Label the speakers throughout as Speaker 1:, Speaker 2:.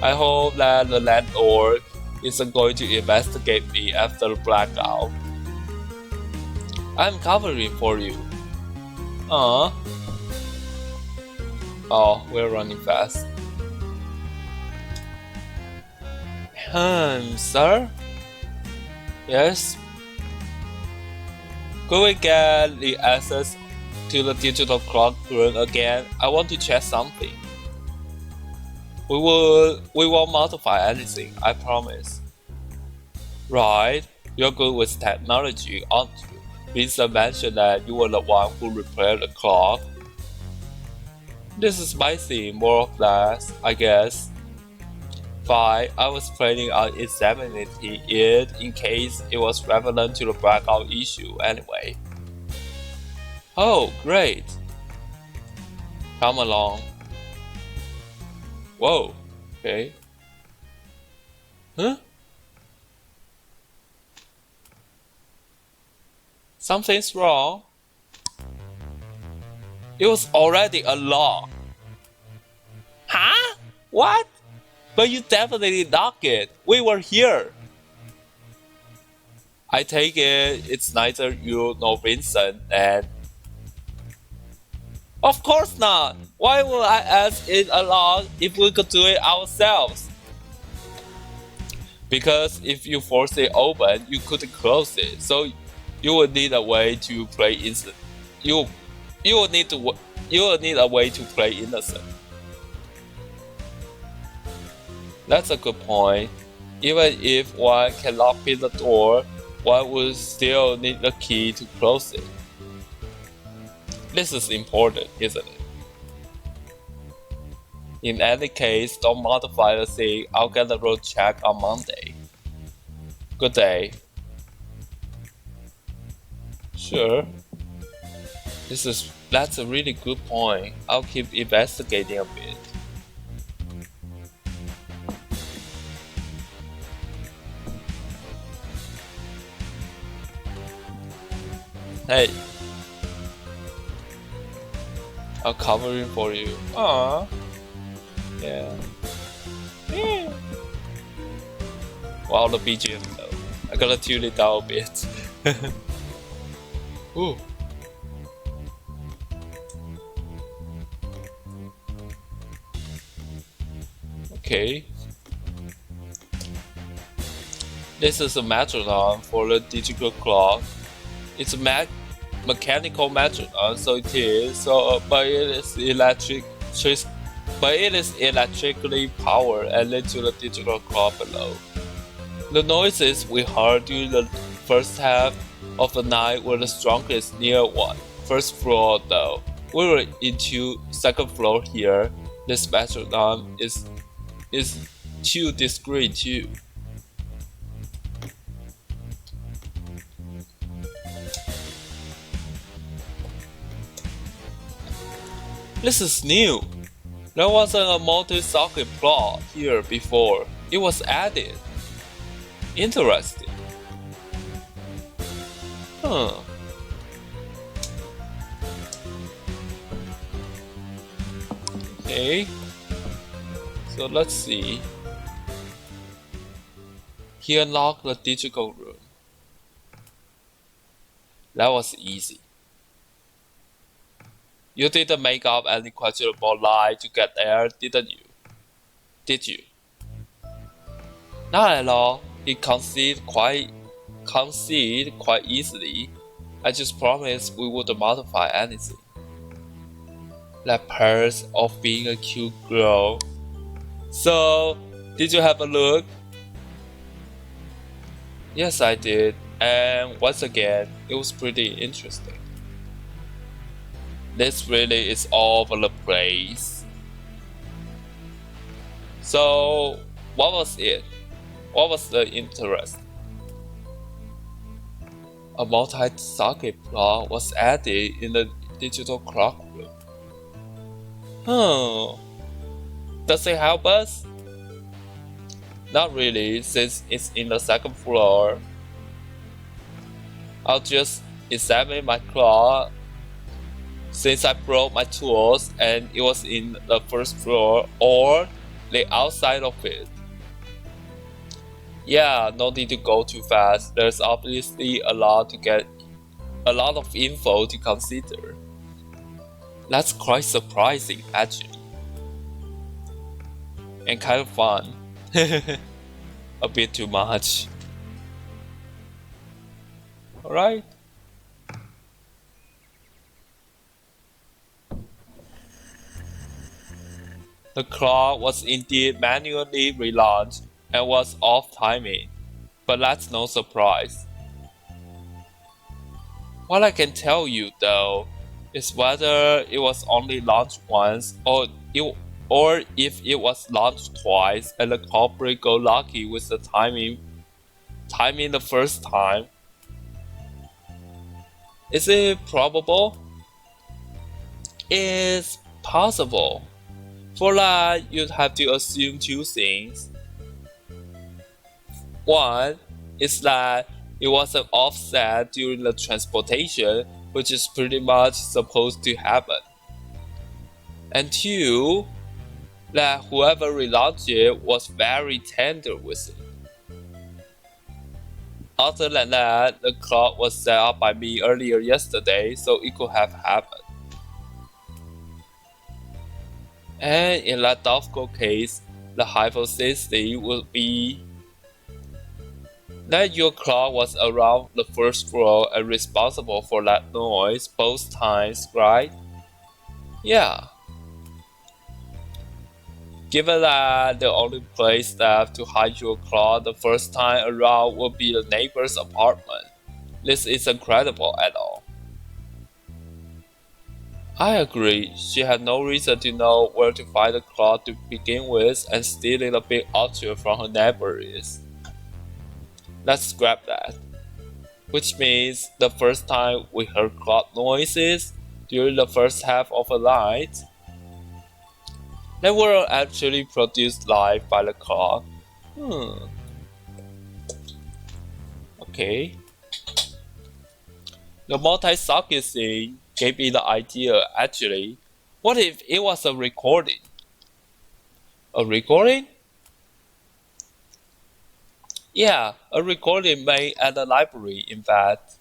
Speaker 1: I hope that the landlord isn't going to investigate me after the blackout. I'm covering for you. Uh. Oh, we're running fast. Sir? Yes? Could we get the access to the digital clock room again? I want to check something. We won't modify anything, I promise. Right, you're good with technology, aren't you? Vincent mentioned that you were the one who repaired the clock. This is my thing, more or less, I guess. Fine, I was planning on examining it in case it was relevant to the blackout issue anyway. Oh, great. Come along. Whoa, okay. Huh? Something's wrong. It was already a law. Huh? What? But you definitely knocked it. We were here. I take it it's neither you nor Vincent, and of course not. Why would I ask it along if we could do it ourselves? Because if you force it open, you couldn't close it. So you would need a way to play innocent. You will need a way to play innocent. That's a good point. Even if one cannot pin the door, one would still need the key to close it. This is important, isn't it? In any case, don't modify the thing. I'll get the road check on Monday. Good day. Sure. That's a really good point. I'll keep investigating a bit. Hey. I'll cover it for you. Aww. Yeah. Yeah. Wow, the BGM though. I gotta tune it down a bit. Ooh. Okay. This is a metronome for the digital clock. It's a mechanical metronome, so it is. But it is electrically powered and linked to the digital clock below. The noises we heard during the first half of the night were the strongest near first floor though. We were into second floor here. This metronome is too discreet too. This is new. There wasn't a multi-socket plot here before. It was added. Interesting. Huh. Okay. So let's see. He unlocked the digital room. That was easy. You didn't make up any questionable lie to get there, didn't you? Did you? Not at all. He conceded quite easily. I just promised we wouldn't modify anything. That part of being a cute girl. So, did you have a look? Yes, I did. And once again, it was pretty interesting. This really is all over the place. So, what was it? What was the interest? A multi-socket plot was added in the digital clock room. Does it help us? Not really, since it's in the second floor. I'll just examine my clock since I broke my tools and it was in the first floor, or the outside of it. Yeah, no need to go too fast. There's obviously a lot of info to consider. That's quite surprising, actually, and kind of fun. A bit too much. Alright. The clock was indeed manually relaunched and was off timing, but that's no surprise. What I can tell you though is whether it was only launched once or if it was launched twice and the culprit got lucky with the timing the first time. Is it probable? It's possible. For that, you'd have to assume two things. One is that it was an offset during the transportation, which is pretty much supposed to happen. And two, that whoever relaunched it was very tender with it. Other than that, the clock was set up by me earlier yesterday, so it could have happened. And in that doubtful case, the hypothesis would be that your clock was around the first floor and responsible for that noise both times, right? Yeah. Given that the only place staff to hide your clock the first time around would be the neighbor's apartment, this isn't credible at all. I agree, she had no reason to know where to find the clock to begin with, and stealing a big object from her neighbor is. Let's scrap that. Which means the first time we heard clock noises during the first half of the night, they were actually produced live by the clock. Okay. The multi-socket thing gave me the idea, actually. What if it was a recording? A recording? Yeah, a recording made at the library, in fact.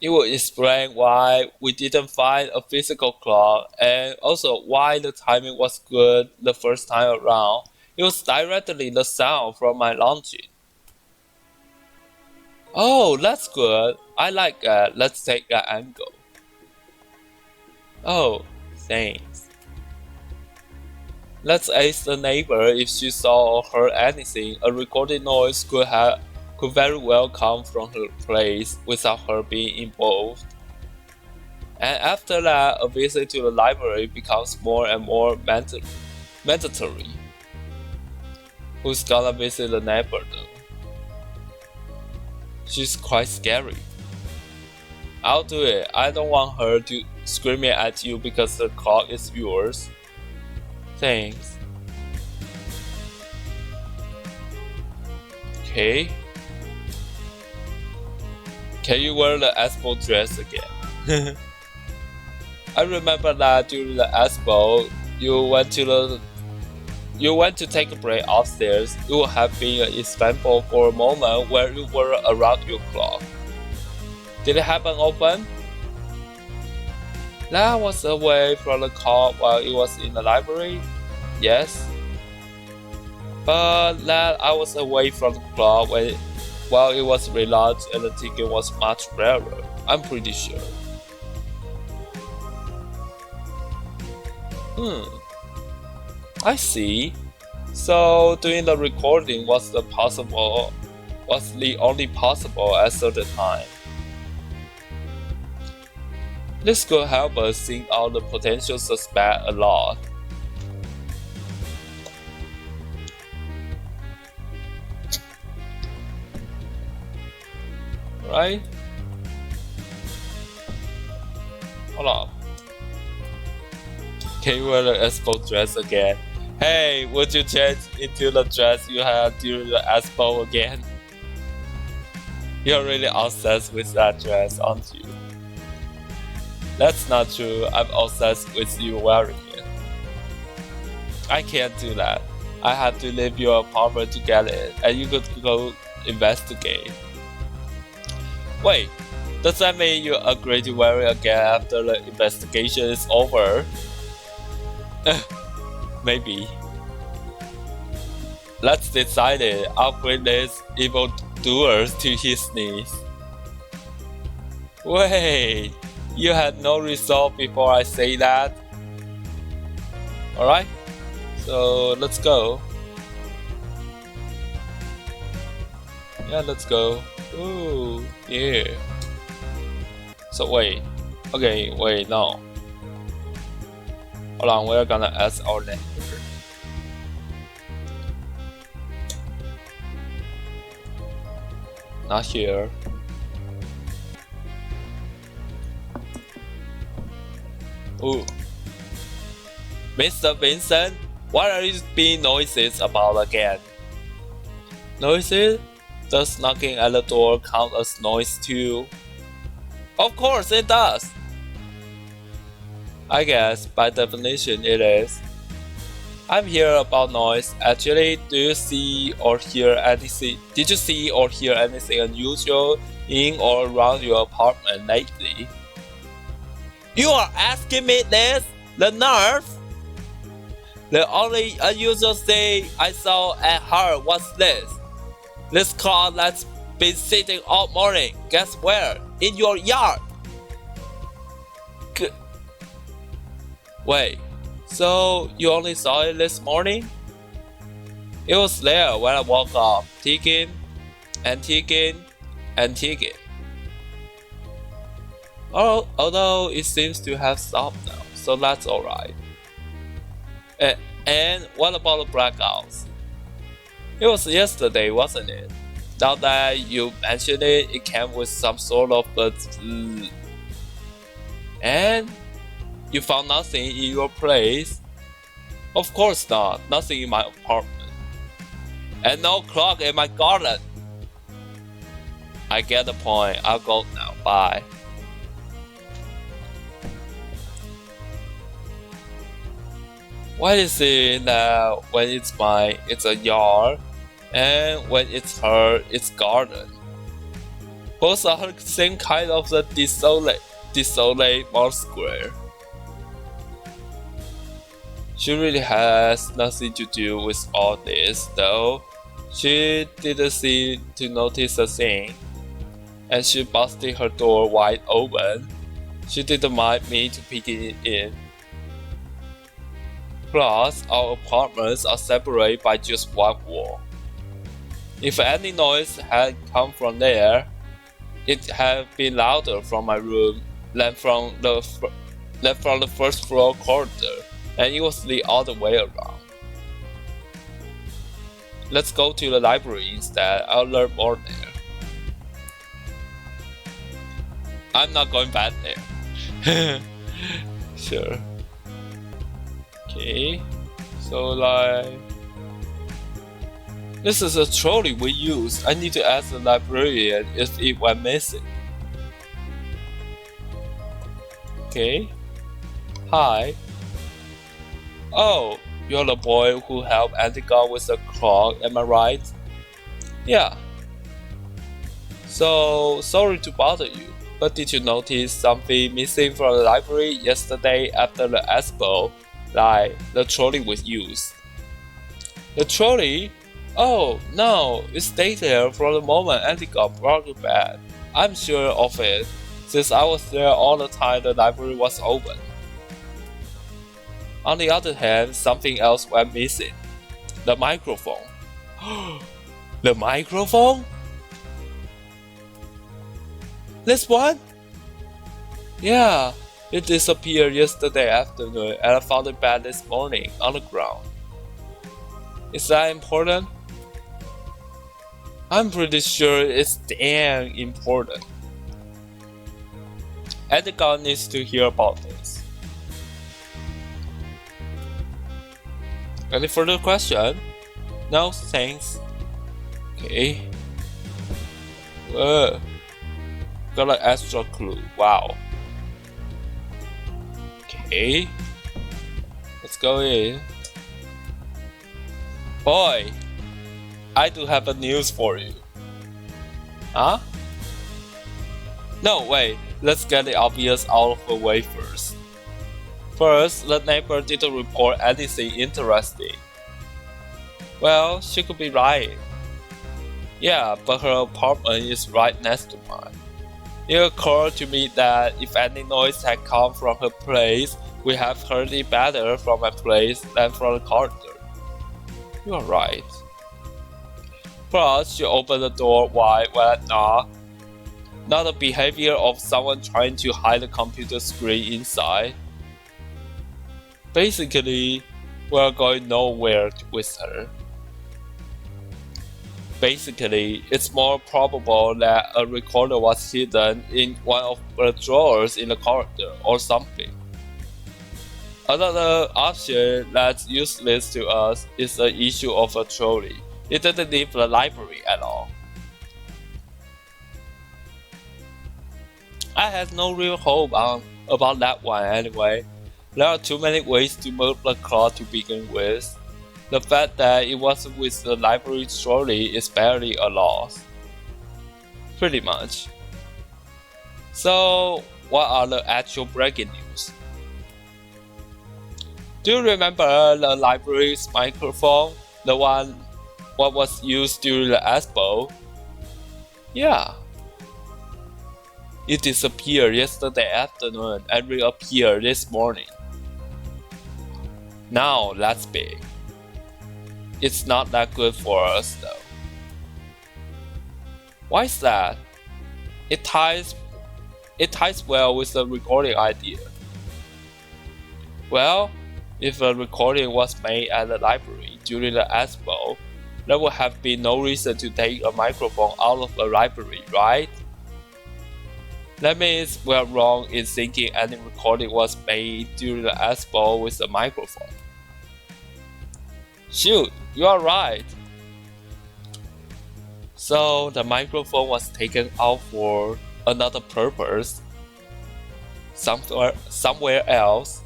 Speaker 1: It will explain why we didn't find a physical clock and also why the timing was good the first time around. It was directly the sound from my launching. Oh, that's good. I like that. Let's take that angle. Oh, thanks. Let's ask the neighbor if she saw or heard anything. A recorded noise could very well come from her place without her being involved. And after that, a visit to the library becomes more and more mandatory. Who's gonna visit the neighbor though? She's quite scary. I'll do it. I don't want her to screaming at you because the clock is yours. Thanks. Okay. Can you wear the expo dress again? I remember that during the expo, you went to take a break upstairs. You would have been example for a moment where you were around your clock. Did it happen often? That was away from the clock while it was in the library? Yes. But that I was away from the clock while it was relaunched and the ticket was much rarer. I'm pretty sure. I see. So doing the recording was the only possible at certain time. This could help us think out the potential suspect a lot. Right? Hold on. Can you wear the expo dress again? Hey, would you change into the dress you had during the expo again? You're really obsessed with that dress, aren't you? That's not true. I'm obsessed with you wearing it. I can't do that. I have to leave your apartment to get it, and you could go investigate. Wait, does that mean you agree to marry again after the investigation is over? Maybe. Let's decide it. I'll bring this evil doers to his knees. Wait, you had no resolve before I say that? Alright, so let's go. Yeah, let's go. Ooh, yeah. So wait. Okay, wait, no. Hold on, we're gonna ask our neighbor. Not here. Ooh. Mr. Vincent, what are you being noises about again? Noises? Does knocking at the door count as noise too? Of course it does! I guess, by definition it is. I'm here about noise. Actually, do you see or hear anything? Did you see or hear anything unusual in or around your apartment lately? You are asking me this? The nerve? The only unusual thing I saw and heard was this. This car that's been sitting all morning. Guess where? In your yard. Wait, so you only saw it this morning? It was there when I woke up, ticking and ticking and ticking. Although it seems to have stopped now, so that's alright. And what about the blackouts? It was yesterday, wasn't it? Now that you mention it, it came with some sort of And you found nothing in your place? Of course not, nothing in my apartment. And no clock in my garden. I get the point, I'll go now, bye. Why is it that when it's mine, it's a yard, and when it's her, it's garden? Both are the same kind of the desolate more square. She really has nothing to do with all this, though. She didn't seem to notice a thing, and she busted her door wide open. She didn't mind me to peek in. Plus, our apartments are separated by just one wall. If any noise had come from there, it had been louder from my room than from the first floor corridor, and it was the other way around. Let's go to the library instead. I'll learn more there. I'm not going back there. Sure. Okay, so this is a trolley we use. I need to ask the librarian if it went missing. Okay. Hi. Oh, you're the boy who helped Antigone with the clock, am I right? Yeah. So, sorry to bother you, but did you notice something missing from the library yesterday after the expo? Like, the trolley was used. The trolley? Oh, no, it stayed there from the moment Antigone brought it back. I'm sure of it, since I was there all the time the library was open. On the other hand, something else went missing. The microphone. The microphone? This one? Yeah, it disappeared yesterday afternoon and I found it back this morning on the ground. Is that important? I'm pretty sure it's damn important. Antigone needs to hear about this. Any further question? No, thanks. Okay. Whoa. Got an extra clue. Wow. Okay. Let's go in. Boy, I do have a news for you. Huh? No, wait, let's get the obvious out of the way first. First, the neighbor didn't report anything interesting. Well, she could be right. Yeah, but her apartment is right next to mine. It occurred to me that if any noise had come from her place, we have heard it better from my place than from the corridor. You're right. Plus, she opened the door wide when I knocked. Not the behavior of someone trying to hide the computer screen inside. Basically, we're going nowhere with her. Basically, it's more probable that a recorder was hidden in one of the drawers in the corridor or something. Another option that's useless to us is the issue of a trolley. It didn't leave the library at all. I had no real hope about that one anyway. There are too many ways to move the clock to begin with. The fact that it wasn't with the library trolley is barely a loss. Pretty much. So, what are the actual breaking news? Do you remember the library's microphone? The one what was used during the Expo? Yeah. It disappeared yesterday afternoon and reappeared this morning. Now that's big. It's not that good for us though. Why is that? It ties well with the recording idea. Well, if a recording was made at the library during the Expo, there would have been no reason to take a microphone out of the library, right? That means we are wrong in thinking any recording was made during the Expo with a microphone. Shoot, you are right. So the microphone was taken out for another purpose somewhere else.